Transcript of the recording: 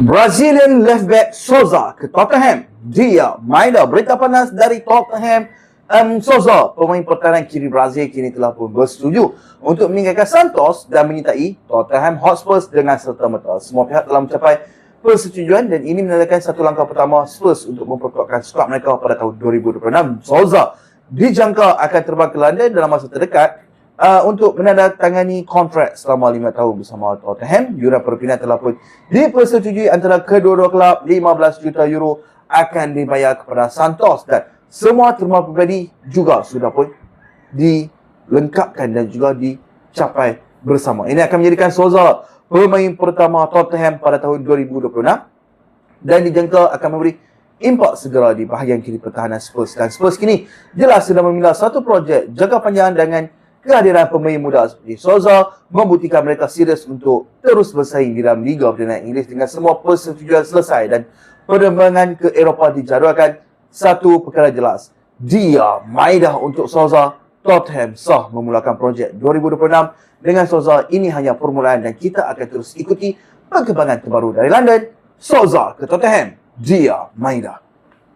Brazilian left back Souza ke Tottenham. Dia Maida. Berita panas dari Tottenham. Souza, pemain pertahanan kiri Brazil, kini telah pun bersetuju untuk meninggalkan Santos dan menyertai Tottenham Hotspur dengan serta-merta. Semua pihak telah mencapai persetujuan dan ini menandakan satu langkah pertama Spurs untuk memperkuatkan skuad mereka pada tahun 2026. Souza dijangka akan terbang ke London dalam masa terdekat untuk menandatangani kontrak selama 5 tahun bersama Tottenham. Yuran perpindahan telah pun dipersetujui antara kedua-dua kelab. 15 juta euro akan dibayar kepada Santos dan semua terma pribadi juga sudah pun dilengkapkan dan juga dicapai bersama. Ini akan menjadikan Souza pemain pertama Tottenham pada tahun 2026 dan dijangka akan memberi impak segera di bahagian kiri pertahanan Spurs. Dan Spurs kini jelas sedang memilah satu projek jangka panjang dengan kehadiran pemain muda seperti Souza membuktikan mereka serius untuk terus bersaing di dalam Liga Perdana Inggeris dengan semua persetujuan selesai dan penerbangan ke Eropah dijadualkan. Satu perkara jelas, dia Maida untuk Souza. Tottenham sah memulakan projek 2026 dengan Souza. Ini hanya permulaan dan kita akan terus ikuti perkembangan terbaru dari London. Souza ke Tottenham, dia Maida.